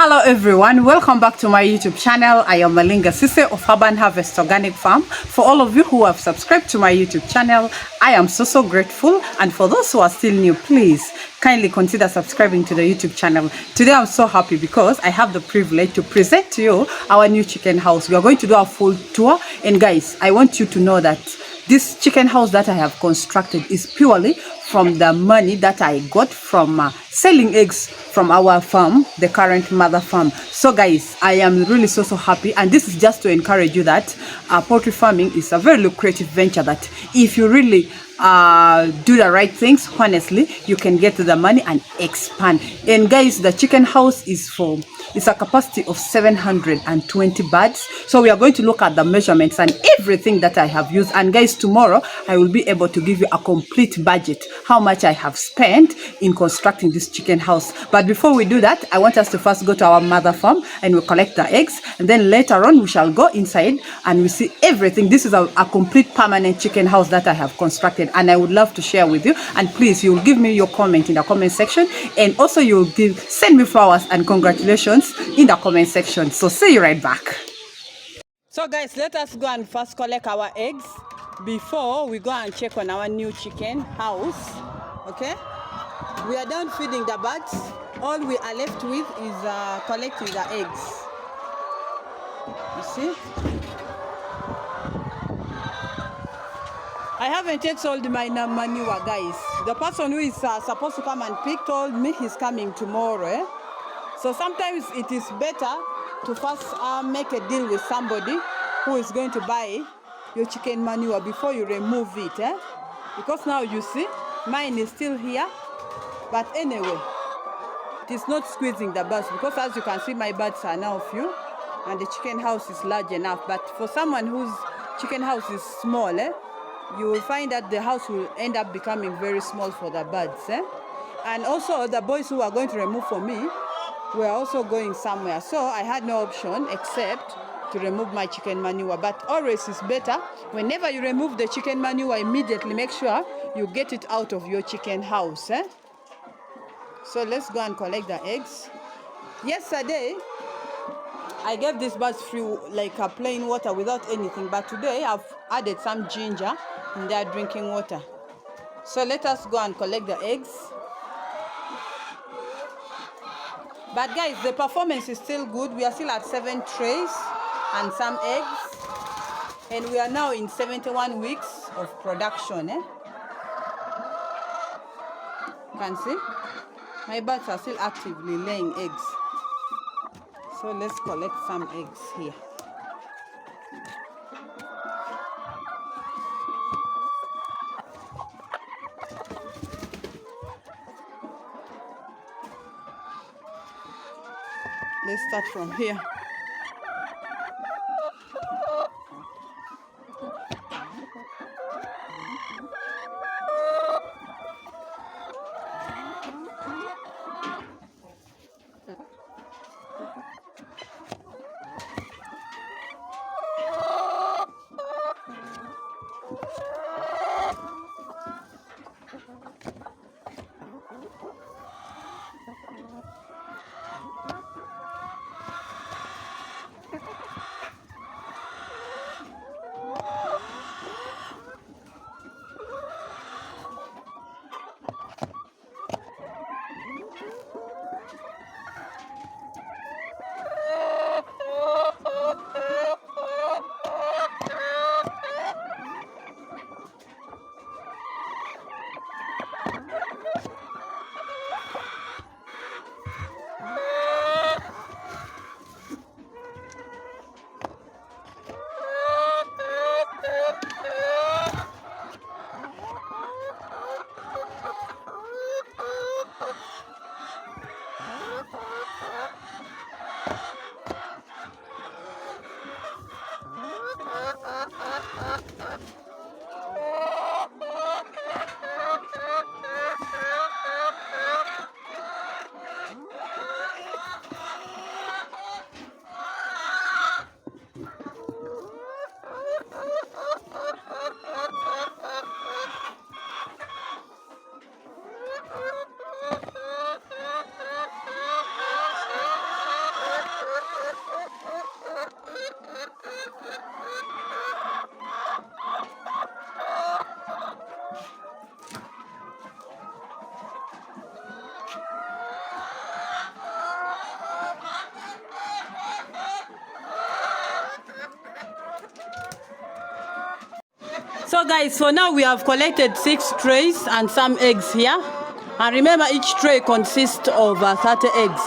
Hello everyone, welcome back to my YouTube channel. I am Malinga Sise of Urban Harvest Organic Farm. For all of you who have subscribed to my YouTube channel, I am so grateful, and for those who are still new, please kindly consider subscribing to the YouTube channel. Today I'm so happy because I have the privilege to present to you our new chicken house. We are going to do a full tour, and guys, I want you to know that this chicken house that I have constructed is purely from the money that I got from selling eggs from our farm, the current mother farm. So guys, I am really so happy, and this is just to encourage you that poultry farming is a very lucrative venture, that if you really do the right things, honestly, you can get the money and expand. And guys, the chicken house is it's a capacity of 720 birds. So we are going to look at the measurements and everything that I have used. And guys, tomorrow I will be able to give you a complete budget, how much I have spent in constructing this chicken house. But before we do that, I want us to first go to our mother farm and we'll collect the eggs, and then later on we shall go inside and we see everything. This is a complete permanent chicken house that I have constructed, and I would love to share with you. And please, you'll give me your comment in the comment section, and also you'll send me flowers and congratulations in the comment section. So see you right back. So guys, let us go and first collect our eggs before we go and check on our new chicken house. Okay, we are done feeding the birds. All we are left with is collecting the eggs. You see, I haven't yet sold my manure, guys. The person who is supposed to come and pick told me he's coming tomorrow. So sometimes it is better to first make a deal with somebody who is going to buy your chicken manure before you remove it. Because now you see, mine is still here. But anyway, it is not squeezing the birds, because as you can see, my birds are now few and the chicken house is large enough. But for someone whose chicken house is small, you will find that the house will end up becoming very small for the birds. And also the boys who are going to remove for me were also going somewhere, so I had no option except to remove my chicken manure. But always is better, whenever you remove the chicken manure, immediately make sure you get it out of your chicken house. So let's go and collect the eggs. Yesterday I gave these birds free, like a plain water without anything, but today I've added some ginger in their drinking water. So let us go and collect the eggs. But guys, the performance is still good. We are still at 7 trays and some eggs, and we are now in 71 weeks of production. You can see my birds are still actively laying eggs. So let's collect some eggs here. Let's start from here. So guys, for now we have collected 6 trays and some eggs here. And remember, each tray consists of 30 eggs.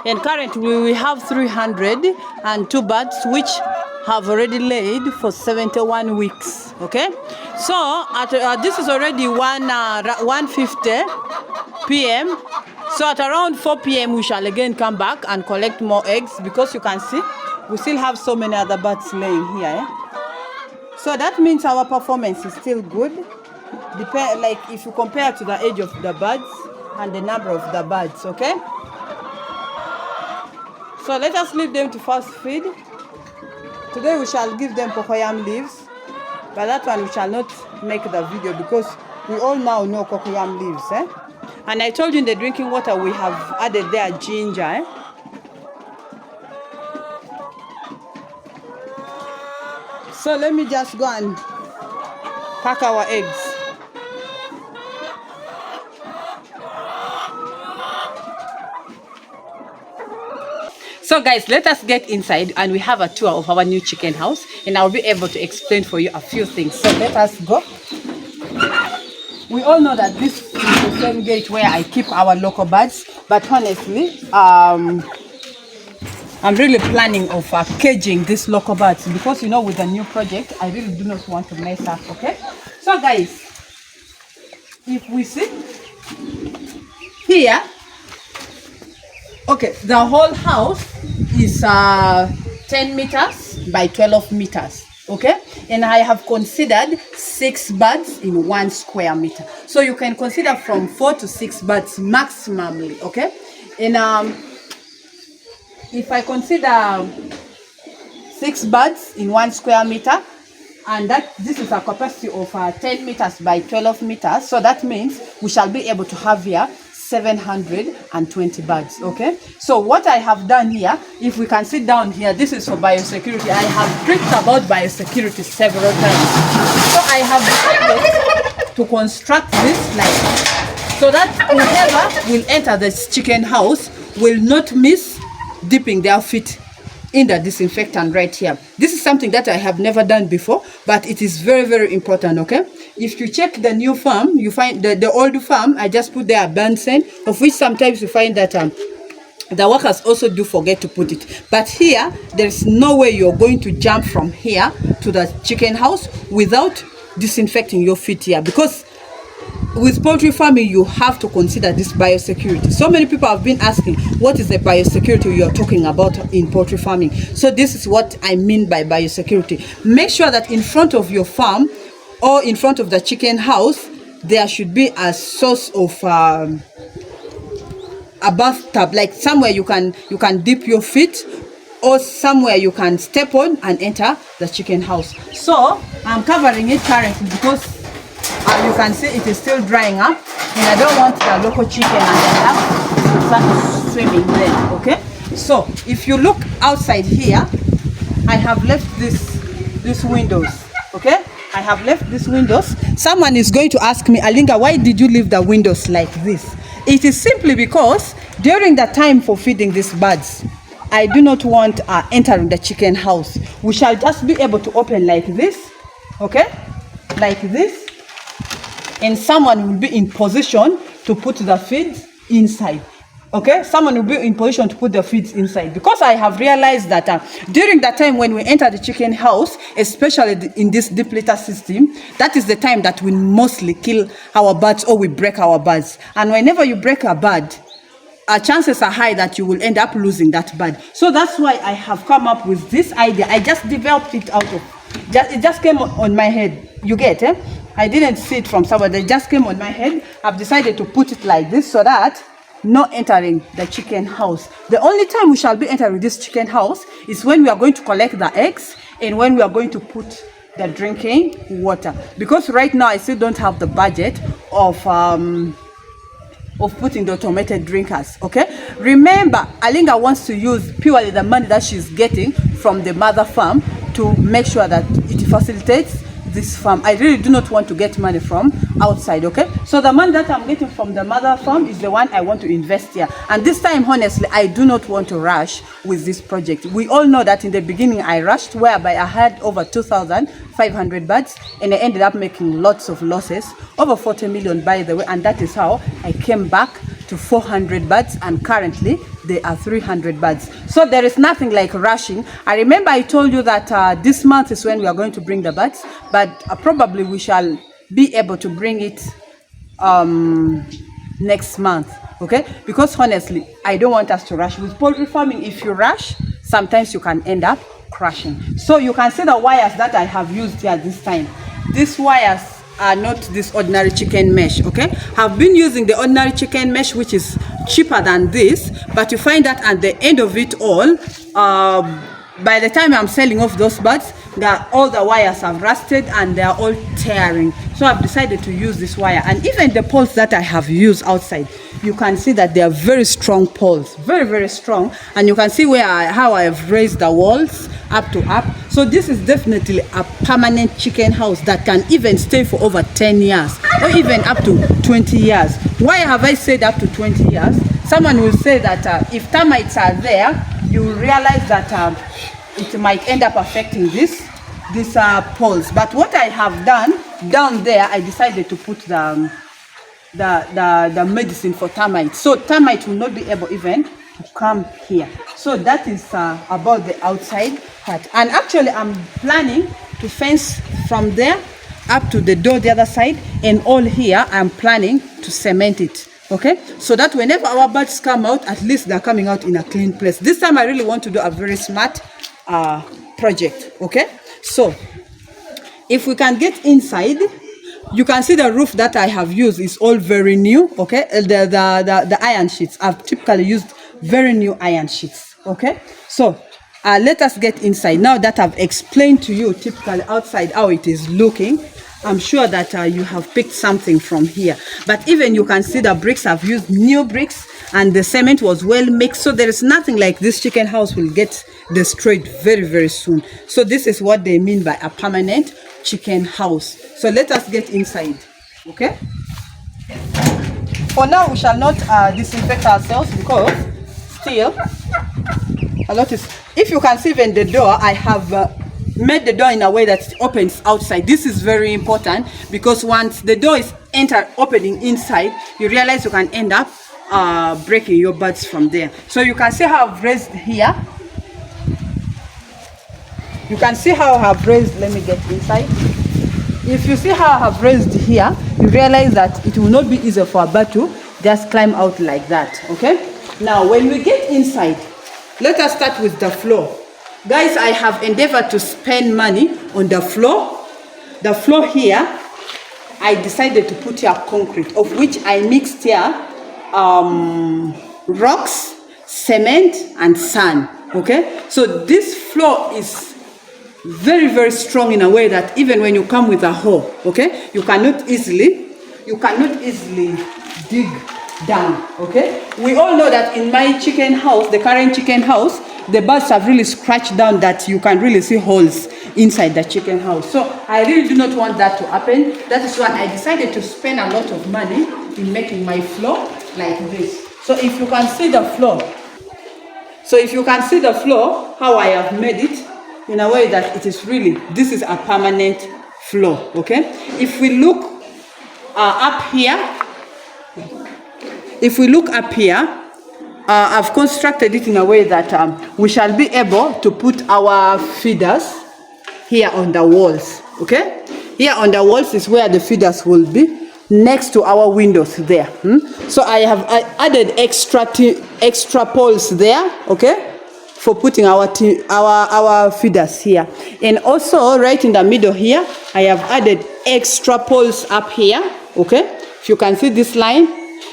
And currently we have 302 birds which have already laid for 71 weeks. Okay, so this is already 1:50 p.m. So at around 4 p.m. we shall again come back and collect more eggs, because you can see we still have so many other birds laying here. So that means our performance is still good. Like if you compare to the age of the birds and the number of the birds, okay? So let us leave them to first feed. Today we shall give them cocoyam leaves, but that one we shall not make the video because we all now know cocoyam leaves. And I told you in the drinking water we have added there ginger. So let me just go and pack our eggs. So guys, let us get inside and we have a tour of our new chicken house, and I'll be able to explain for you a few things. So let us go. We all know that this is the same gate where I keep our local birds, but honestly, I'm really planning of caging these local birds, because you know, with the new project I really do not want to mess up. Okay, so guys, if we see here, okay, the whole house is 10 meters by 12 meters. Okay, and I have considered 6 birds in 1 square meter, so you can consider from 4 to 6 birds maximally. Okay, and if I consider 6 birds in 1 square meter, and that this is a capacity of 10 meters by 12 meters, so that means we shall be able to have here 720 birds. Okay, so what I have done here, if we can sit down here, this is for biosecurity. I have preached about biosecurity several times, so I have decided to construct this like so that whoever will enter this chicken house will not miss dipping their feet in the disinfectant right here. This is something that I have never done before, but it is very, very important. Okay, if you check the new farm, you find the old farm, I just put there a Bunsen, of which sometimes you find that the workers also do forget to put it. But here, there's no way you're going to jump from here to the chicken house without disinfecting your feet here, because with poultry farming you have to consider this biosecurity. So many people have been asking, what is the biosecurity you're talking about in poultry farming? So this is what I mean by biosecurity. Make sure that in front of your farm or in front of the chicken house there should be a source of a bathtub, like somewhere you can dip your feet, or somewhere you can step on and enter the chicken house. So I'm covering it currently because you can see it is still drying up, and I don't want the local chicken and the duck to start swimming there. Okay, so if you look outside here, I have left these windows. Okay, I have left these windows. Someone is going to ask me, Alinga, why did you leave the windows like this? It is simply because during the time for feeding these birds, I do not want entering the chicken house. We shall just be able to open like this. Okay, like this. And someone will be in position to put the feeds inside. Okay, someone will be in position to put the feeds inside, because I have realized that during the time when we enter the chicken house, especially in this deep litter system, that is the time that we mostly kill our birds or we break our birds. And whenever you break a bird, chances are high that you will end up losing that bird. So that's why I have come up with this idea. I just developed it out of, it just came on my head. You get it? I didn't see it from somewhere. They just came on my head. I've decided to put it like this so that no entering the chicken house. The only time we shall be entering this chicken house is when we are going to collect the eggs and when we are going to put the drinking water. Because right now I still don't have the budget of putting the automated drinkers. Okay, remember, Alinga wants to use purely the money that she's getting from the mother farm to make sure that it facilitates this farm. I really do not want to get money from outside, okay? So the money that I'm getting from the mother farm is the one I want to invest here. And this time, honestly, I do not want to rush with this project. We all know that in the beginning I rushed, whereby I had over 2,500 birds and I ended up making lots of losses, over 40 million by the way, and that is how I came back to 400 birds, and currently there are 300 birds. So there is nothing like rushing. I remember I told you that this month is when we are going to bring the birds, but probably we shall be able to bring it next month, okay? Because honestly, I don't want us to rush. With poultry farming, if you rush, sometimes you can end up crashing. So you can see the wires that I have used here this time. These wires are not this ordinary chicken mesh, okay? I've been using the ordinary chicken mesh, which is cheaper than this, but you find that at the end of it all, by the time I'm selling off those birds, all the wires have rusted and they are all tearing. So I've decided to use this wire. And even the poles that I have used outside, you can see that they are very strong poles, very, very strong. And you can see how I have raised the walls up. So this is definitely a permanent chicken house that can even stay for over 10 years or even up to 20 years. Why have I said up to 20 years? Someone will say that if termites are there, you will realize that it might end up affecting these poles. But what I have done down there, I decided to put the medicine for termites, so termites will not be able even to come here. So that is about the outside part. And actually I'm planning to fence from there up to the door the other side, and all here I'm planning to cement it, okay, so that whenever our birds come out, at least they're coming out in a clean place. This time I really want to do a very smart project, okay? So if we can get inside, you can see the roof that I have used is all very new, okay? The iron sheets, I've typically used very new iron sheets, okay? So let us get inside. Now that I've explained to you typically outside how it is looking, I'm sure that you have picked something from here. But even you can see the bricks, I've used new bricks and the cement was well mixed. So there is nothing like this chicken house will get destroyed very, very soon. So this is what they mean by a permanent chicken house. So let us get inside, okay? For now, we shall not disinfect ourselves because still a lot is... If you can see even the door, I have made the door in a way that it opens outside. This is very important because once the door is opening inside, you realize you can end up breaking your birds from there. So you can see how I've raised here. You can see how I have raised, let me get inside. If you see how I have raised here, you realize that it will not be easy for a bird to just climb out like that, okay? Now, when we get inside, let us start with the floor. Guys, I have endeavored to spend money on the floor. The floor here, I decided to put here concrete, of which I mixed here rocks, cement, and sand, okay? So this floor is very, very strong in a way that even when you come with a hoe, okay, you cannot easily dig down, okay? We all know that in my chicken house, the current chicken house, the birds have really scratched down that you can really see holes inside the chicken house. So I really do not want that to happen. That is why I decided to spend a lot of money in making my floor like this. So if you can see the floor, how I have made it in a way that it is really, this is a permanent floor, okay? If we look up here, I've constructed it in a way that we shall be able to put our feeders here on the walls, okay? Here on the walls is where the feeders will be, next to our windows there. So I added extra poles there, okay, for putting our feeders here. And also right in the middle here, I have added extra poles up here, okay? If you can see this line,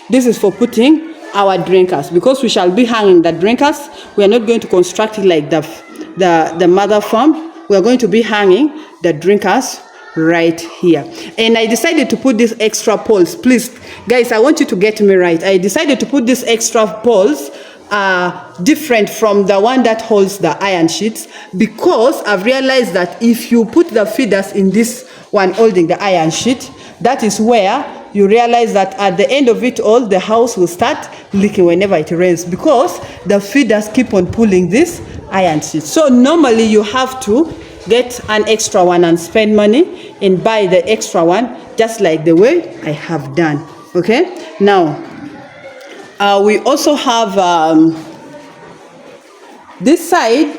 this is for putting our drinkers, because we shall be hanging the drinkers. We are not going to construct it like the mother farm. We are going to be hanging the drinkers right here. And I decided to put these extra poles. Please, guys, I want you to get me right. I decided to put these extra poles different from the one that holds the iron sheets, because I've realized that if you put the feeders in this one holding the iron sheet, that is where you realize that at the end of it all, the house will start leaking whenever it rains, because the feeders keep on pulling this iron sheet. So normally you have to get an extra one and spend money and buy the extra one, just like the way I have done. Okay, now we also have this side.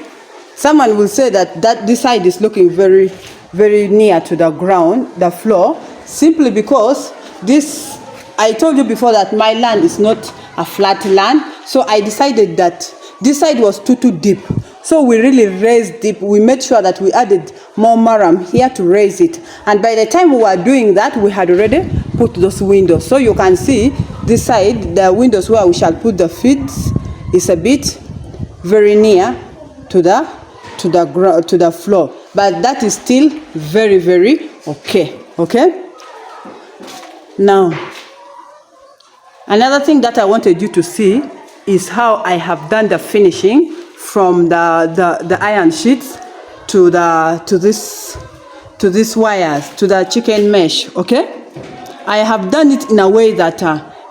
Someone will say that this side is looking very, very near to the ground, the floor, simply because this, I told you before that my land is not a flat land, so I decided that this side was too deep. So we really raised deep. We made sure that we added more maram here to raise it. And by the time we were doing that, we had already put those windows. So you can see this side, the windows where we shall put the feeds is a bit very near to the floor. But that is still very, very okay. Okay? Now, another thing that I wanted you to see is how I have done the finishing from the iron sheets to this wires, to the chicken mesh. Okay, I have done it in a way that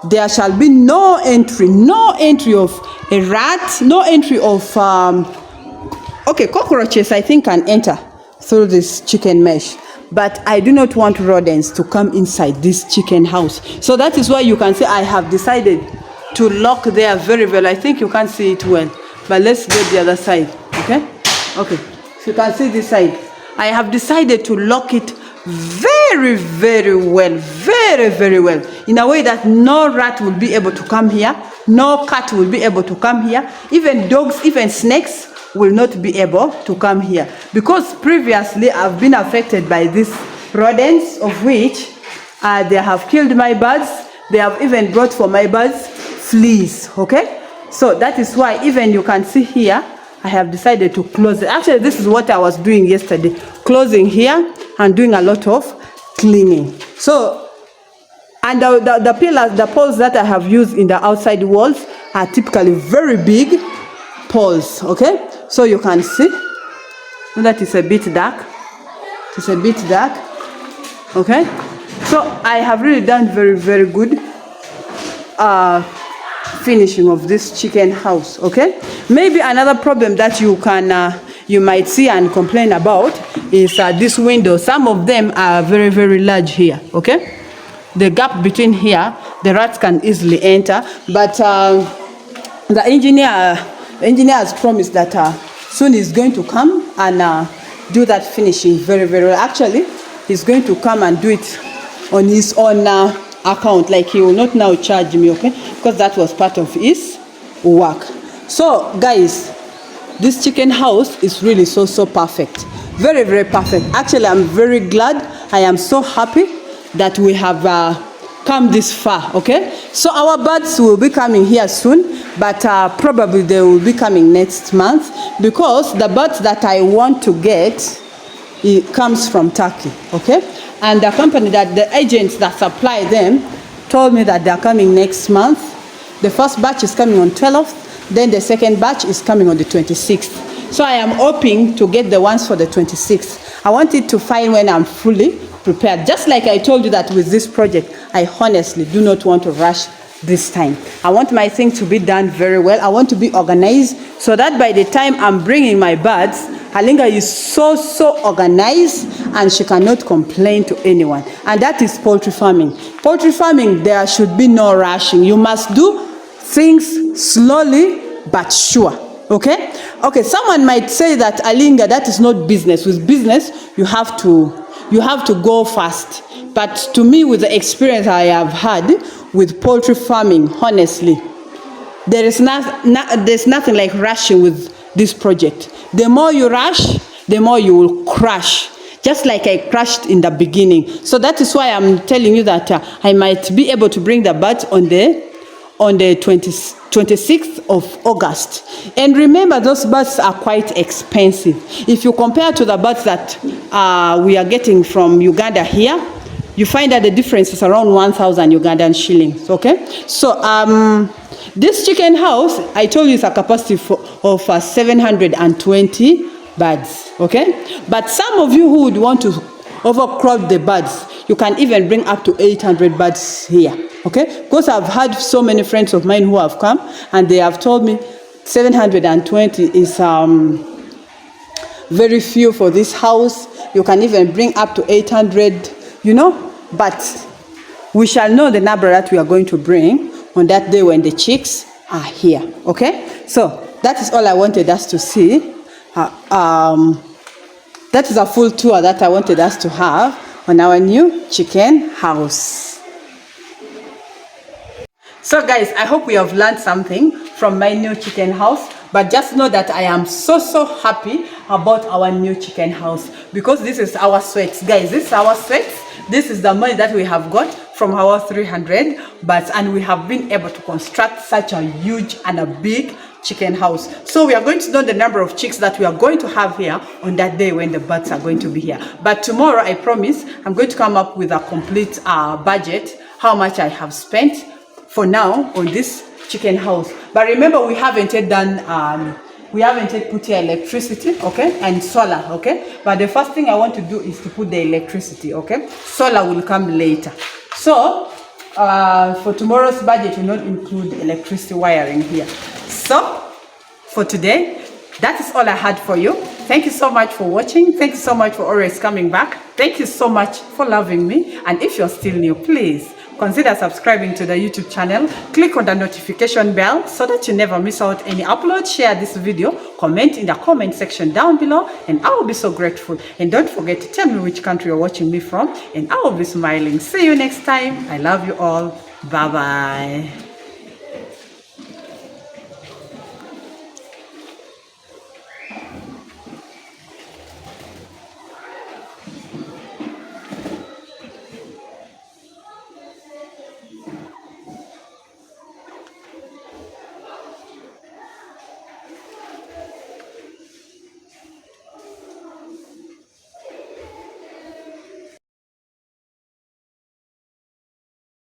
there shall be no entry of a rat, no entry of cockroaches I think can enter through this chicken mesh. But I do not want rodents to come inside this chicken house. So that is why you can see I have decided to lock there very well. I think you can't see it well, but let's get the other side. Okay, so you can see this side. I have decided to lock it very, very well, very, very well, in a way that no rat will be able to come here, no cat will be able to come here, even dogs, even snakes will not be able to come here, because previously I've been affected by these rodents, of which they have killed my birds. They have even brought for my birds fleas. Okay, so that is why even you can see here I have decided to close it. Actually, this is what I was doing yesterday, closing here and doing a lot of cleaning. So, and the pillars, the poles that I have used in the outside walls are typically very big poles. Okay, so you can see that is a bit dark. It's a bit dark. Okay, so I have really done very, very good finishing of this chicken house. Okay, maybe another problem that you might see and complain about is this window. Some of them are very, very large here. Okay, the gap between here, the rats can easily enter, but the engineer has promised that soon he's going to come and do that finishing very, very well. Actually, he's going to come and do it on his own account. Like, he will not now charge me, okay, because that was part of his work. So guys, this chicken house is really so perfect, very, very perfect. Actually, I'm very glad. I am so happy that we have come this far. Okay, so our birds will be coming here soon, but probably they will be coming next month, because the birds that I want to get, it comes from Turkey. Okay, and the company, that the agents that supply them, told me that they are coming next month. The first batch is coming on 12th, then the second batch is coming on the 26th. So I am hoping to get the ones for the 26th. I want it to find when I'm fully prepared. Just like I told you that with this project, I honestly do not want to rush this time. I want my thing to be done very well. I want to be organized, so that by the time I'm bringing my birds, Halinga is so organized and she cannot complain to anyone. And that is poultry farming. Poultry farming, there should be no rushing. You must do things slowly but sure. Okay? Okay, someone might say that, Halinga, that is not business. With business, you have to go fast. But to me, with the experience I have had with poultry farming, honestly, there's nothing like rushing with this project. The more you rush, the more you will crash, just like I crashed in the beginning. So that is why I'm telling you that I might be able to bring the birds on the 26th of August. And remember, those birds are quite expensive. If you compare to the birds that we are getting from Uganda here, you find that the difference is around 1,000 Ugandan shillings. Okay, so this chicken house, I told you, is a capacity of 720 birds. Okay, but some of you who would want to overcrowd the birds, you can even bring up to 800 birds here. Okay, because I've had so many friends of mine who have come and they have told me 720 is very few for this house. You can even bring up to 800, you know, but we shall know the number that we are going to bring on that day when the chicks are here. Okay, so that is all I wanted us to see. That is a full tour that I wanted us to have on our new chicken house. So guys, I hope we have learned something from my new chicken house, but just know that I am so happy about our new chicken house, because this is our sweats, guys. This is our sweats. This is the money that we have got from our 300 birds, and we have been able to construct such a huge and a big chicken house. So we are going to know the number of chicks that we are going to have here on that day when the birds are going to be here. But tomorrow, I promise, I'm going to come up with a complete budget, how much I have spent for now on this chicken house. But remember, we haven't done we haven't put here electricity, okay, and solar, okay. But the first thing I want to do is to put the electricity, okay. Solar will come later. So for tomorrow's budget will not include electricity wiring here. So for today, that is all I had for you. Thank you so much for watching. Thank you so much for always coming back. Thank you so much for loving me. And if you're still new, please consider subscribing to the YouTube channel. Click on the notification bell so that you never miss out any upload. Share this video, comment in the comment section down below, and I will be so grateful. And don't forget to tell me which country you're watching me from, and I will be smiling. See you next time. I love you all. Bye bye.